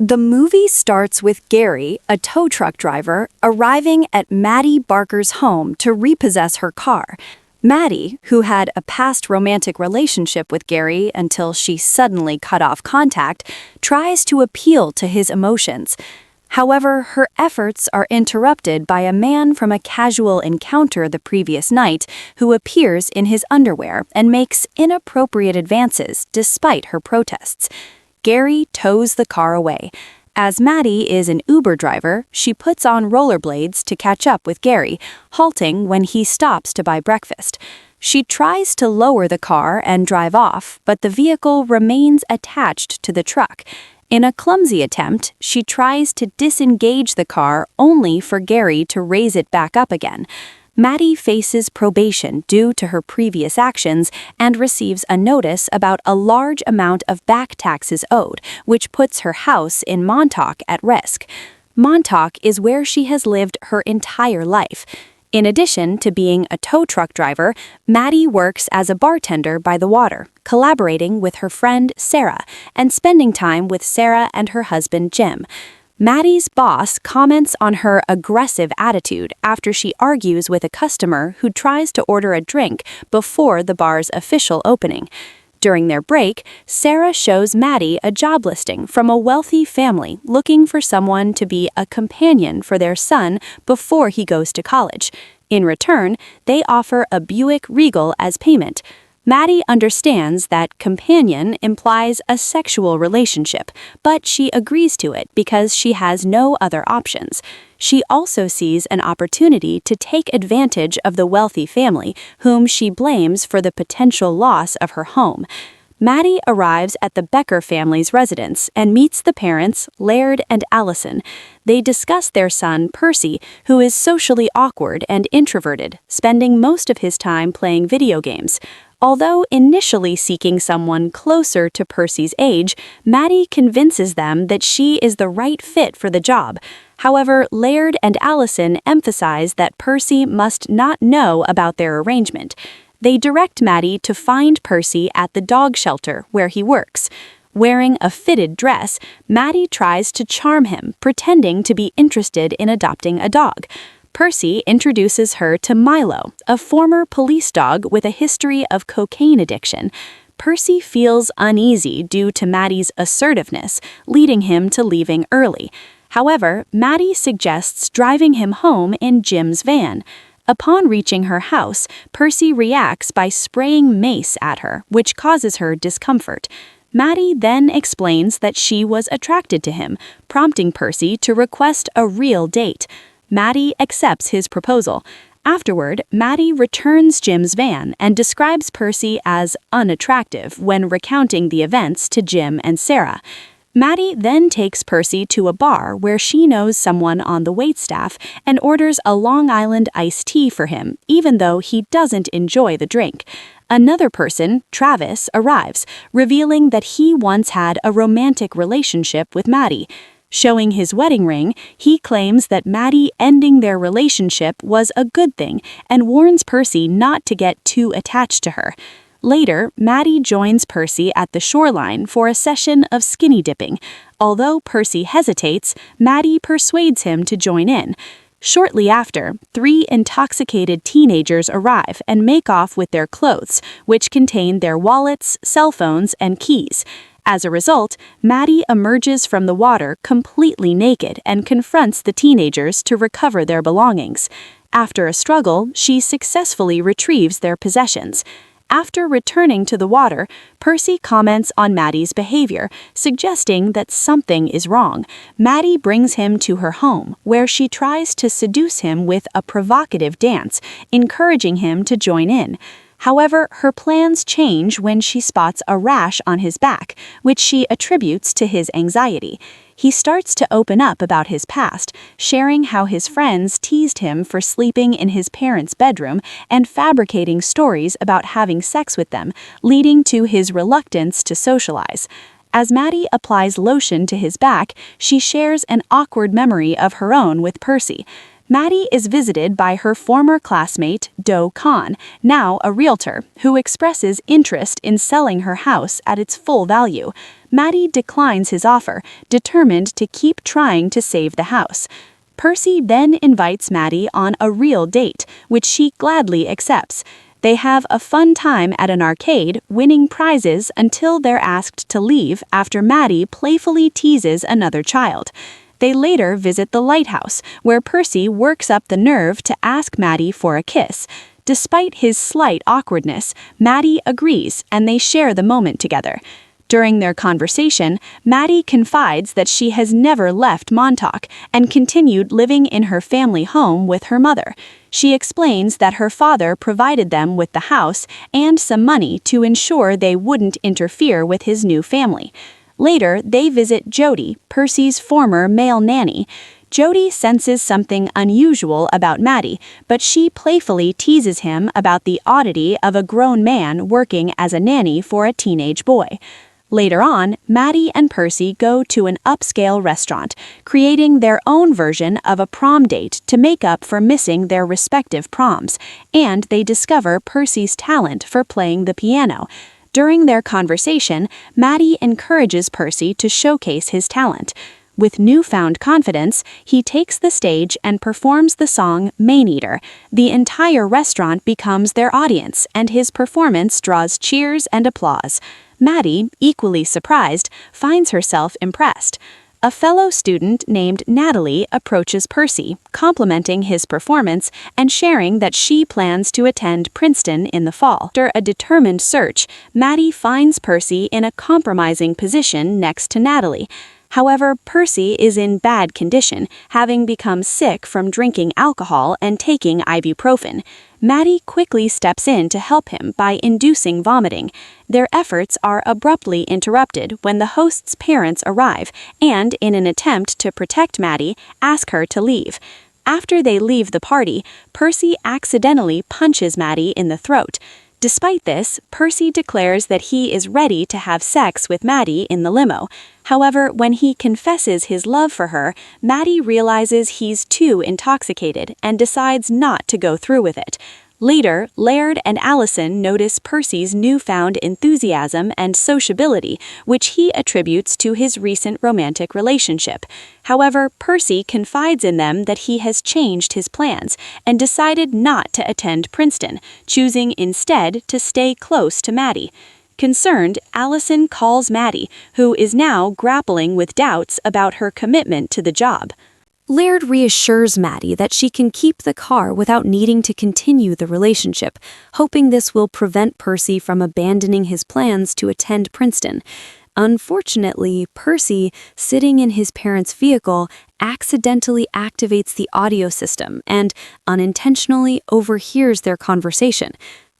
The movie starts with Gary, a tow truck driver, arriving at Maddie Barker's home to repossess her car. Maddie, who had a past romantic relationship with Gary until she suddenly cut off contact, tries to appeal to his emotions. However, her efforts are interrupted by a man from a casual encounter the previous night who appears in his underwear and makes inappropriate advances despite her protests. Gary tows the car away. As Maddie is an Uber driver, she puts on rollerblades to catch up with Gary, halting when he stops to buy breakfast. She tries to lower the car and drive off, but the vehicle remains attached to the truck. In a clumsy attempt, she tries to disengage the car only for Gary to raise it back up again. Maddie faces probation due to her previous actions and receives a notice about a large amount of back taxes owed, which puts her house in Montauk at risk. Montauk is where she has lived her entire life. In addition to being a tow truck driver, Maddie works as a bartender by the water, collaborating with her friend Sarah and spending time with Sarah and her husband Jim. Maddie's boss comments on her aggressive attitude after she argues with a customer who tries to order a drink before the bar's official opening. During their break, Sarah shows Maddie a job listing from a wealthy family looking for someone to be a companion for their son before he goes to college. In return, they offer a Buick Regal as payment. Maddie understands that companion implies a sexual relationship, but she agrees to it because she has no other options. She also sees an opportunity to take advantage of the wealthy family, whom she blames for the potential loss of her home. Maddie arrives at the Becker family's residence and meets the parents, Laird and Allison. They discuss their son, Percy, who is socially awkward and introverted, spending most of his time playing video games. Although initially seeking someone closer to Percy's age, Maddie convinces them that she is the right fit for the job. However, Laird and Allison emphasize that Percy must not know about their arrangement. They direct Maddie to find Percy at the dog shelter where he works. Wearing a fitted dress, Maddie tries to charm him, pretending to be interested in adopting a dog. Percy introduces her to Milo, a former police dog with a history of cocaine addiction. Percy feels uneasy due to Maddie's assertiveness, leading him to leaving early. However, Maddie suggests driving him home in Jim's van. Upon reaching her house, Percy reacts by spraying mace at her, which causes her discomfort. Maddie then explains that she was attracted to him, prompting Percy to request a real date. Maddie accepts his proposal. Afterward, Maddie returns Jim's van and describes Percy as unattractive when recounting the events to Jim and Sarah. Maddie then takes Percy to a bar where she knows someone on the waitstaff and orders a Long Island iced tea for him, even though he doesn't enjoy the drink. Another person, Travis, arrives, revealing that he once had a romantic relationship with Maddie. Showing his wedding ring, he claims that Maddie ending their relationship was a good thing and warns Percy not to get too attached to her. Later, Maddie joins Percy at the shoreline for a session of skinny dipping. Although Percy hesitates, Maddie persuades him to join in. Shortly after, 3 intoxicated teenagers arrive and make off with their clothes, which contain their wallets, cell phones, and keys. As a result, Maddie emerges from the water completely naked and confronts the teenagers to recover their belongings. After a struggle, she successfully retrieves their possessions. After returning to the water, Percy comments on Maddie's behavior, suggesting that something is wrong. Maddie brings him to her home, where she tries to seduce him with a provocative dance, encouraging him to join in. However, her plans change when she spots a rash on his back, which she attributes to his anxiety. He starts to open up about his past, sharing how his friends teased him for sleeping in his parents' bedroom and fabricating stories about having sex with them, leading to his reluctance to socialize. As Maddie applies lotion to his back, she shares an awkward memory of her own with Percy. Maddie is visited by her former classmate, Do Khan, now a realtor, who expresses interest in selling her house at its full value. Maddie declines his offer, determined to keep trying to save the house. Percy then invites Maddie on a real date, which she gladly accepts. They have a fun time at an arcade, winning prizes until they're asked to leave after Maddie playfully teases another child. They later visit the lighthouse, where Percy works up the nerve to ask Maddie for a kiss. Despite his slight awkwardness, Maddie agrees and they share the moment together. During their conversation, Maddie confides that she has never left Montauk and continued living in her family home with her mother. She explains that her father provided them with the house and some money to ensure they wouldn't interfere with his new family. Later, they visit Jody, Percy's former male nanny. Jody senses something unusual about Maddie, but she playfully teases him about the oddity of a grown man working as a nanny for a teenage boy. Later on, Maddie and Percy go to an upscale restaurant, creating their own version of a prom date to make up for missing their respective proms, and they discover Percy's talent for playing the piano. During their conversation, Maddie encourages Percy to showcase his talent. With newfound confidence, he takes the stage and performs the song Maneater. The entire restaurant becomes their audience, and his performance draws cheers and applause. Maddie, equally surprised, finds herself impressed. A fellow student named Natalie approaches Percy, complimenting his performance and sharing that she plans to attend Princeton in the fall. After a determined search, Maddie finds Percy in a compromising position next to Natalie. However, Percy is in bad condition, having become sick from drinking alcohol and taking ibuprofen. Maddie quickly steps in to help him by inducing vomiting. Their efforts are abruptly interrupted when the host's parents arrive and, in an attempt to protect Maddie, ask her to leave. After they leave the party, Percy accidentally punches Maddie in the throat. Despite this, Percy declares that he is ready to have sex with Maddie in the limo. However, when he confesses his love for her, Maddie realizes he's too intoxicated and decides not to go through with it. Later, Laird and Allison notice Percy's newfound enthusiasm and sociability, which he attributes to his recent romantic relationship. However, Percy confides in them that he has changed his plans and decided not to attend Princeton, choosing instead to stay close to Maddie. Concerned, Allison calls Maddie, who is now grappling with doubts about her commitment to the job. Laird reassures Maddie that she can keep the car without needing to continue the relationship, hoping this will prevent Percy from abandoning his plans to attend Princeton. Unfortunately, Percy, sitting in his parents' vehicle, accidentally activates the audio system and unintentionally overhears their conversation.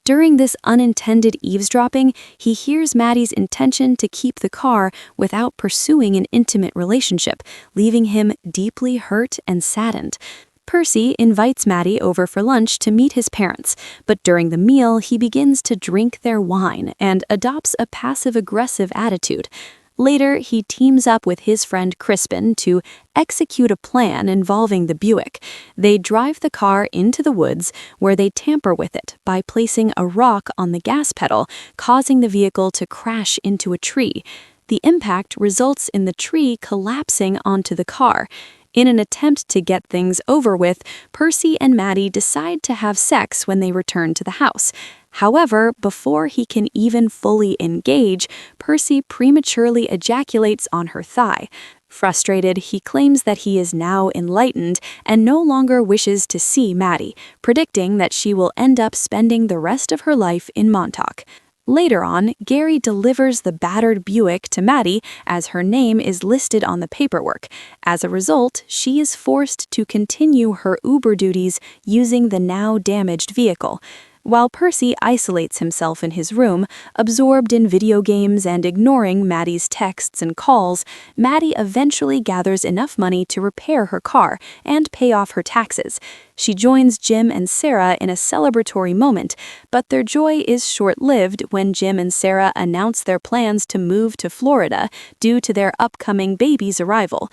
During this unintended eavesdropping, he hears Maddie's intention to keep the car without pursuing an intimate relationship, leaving him deeply hurt and saddened. Percy invites Maddie over for lunch to meet his parents, but during the meal he begins to drink their wine and adopts a passive-aggressive attitude. Later, he teams up with his friend Crispin to execute a plan involving the Buick. They drive the car into the woods, where they tamper with it by placing a rock on the gas pedal, causing the vehicle to crash into a tree. The impact results in the tree collapsing onto the car. In an attempt to get things over with, Percy and Maddie decide to have sex when they return to the house. However, before he can even fully engage, Percy prematurely ejaculates on her thigh. Frustrated, he claims that he is now enlightened and no longer wishes to see Maddie, predicting that she will end up spending the rest of her life in Montauk. Later on, Gary delivers the battered Buick to Maddie as her name is listed on the paperwork. As a result, she is forced to continue her Uber duties using the now damaged vehicle. While Percy isolates himself in his room, absorbed in video games and ignoring Maddie's texts and calls, Maddie eventually gathers enough money to repair her car and pay off her taxes. She joins Jim and Sarah in a celebratory moment, but their joy is short-lived when Jim and Sarah announce their plans to move to Florida due to their upcoming baby's arrival.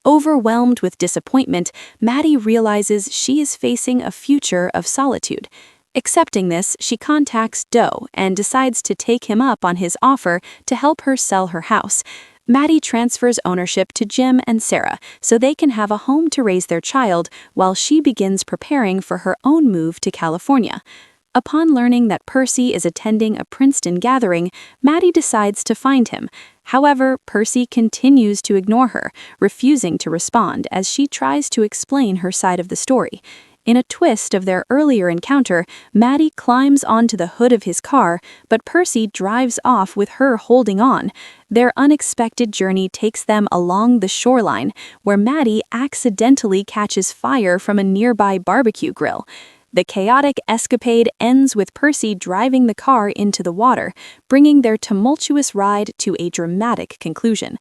Overwhelmed with disappointment, Maddie realizes she is facing a future of solitude. Accepting this, she contacts Doe and decides to take him up on his offer to help her sell her house. Maddie transfers ownership to Jim and Sarah so they can have a home to raise their child while she begins preparing for her own move to California. Upon learning that Percy is attending a Princeton gathering, Maddie decides to find him. However, Percy continues to ignore her, refusing to respond as she tries to explain her side of the story. In a twist of their earlier encounter, Maddie climbs onto the hood of his car, but Percy drives off with her holding on. Their unexpected journey takes them along the shoreline, where Maddie accidentally catches fire from a nearby barbecue grill. The chaotic escapade ends with Percy driving the car into the water, bringing their tumultuous ride to a dramatic conclusion.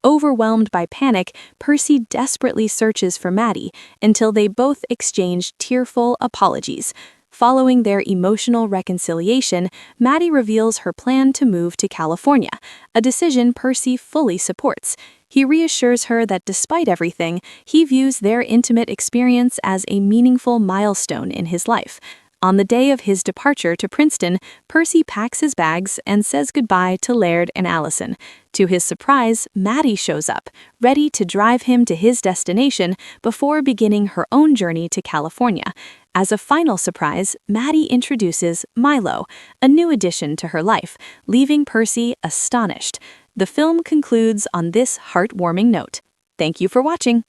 Overwhelmed by panic, Percy desperately searches for Maddie until they both exchange tearful apologies. Following their emotional reconciliation, Maddie reveals her plan to move to California, a decision Percy fully supports. He reassures her that despite everything, he views their intimate experience as a meaningful milestone in his life. On the day of his departure to Princeton, Percy packs his bags and says goodbye to Laird and Allison. To his surprise, Maddie shows up, ready to drive him to his destination before beginning her own journey to California. As a final surprise, Maddie introduces Milo, a new addition to her life, leaving Percy astonished. The film concludes on this heartwarming note. Thank you for watching.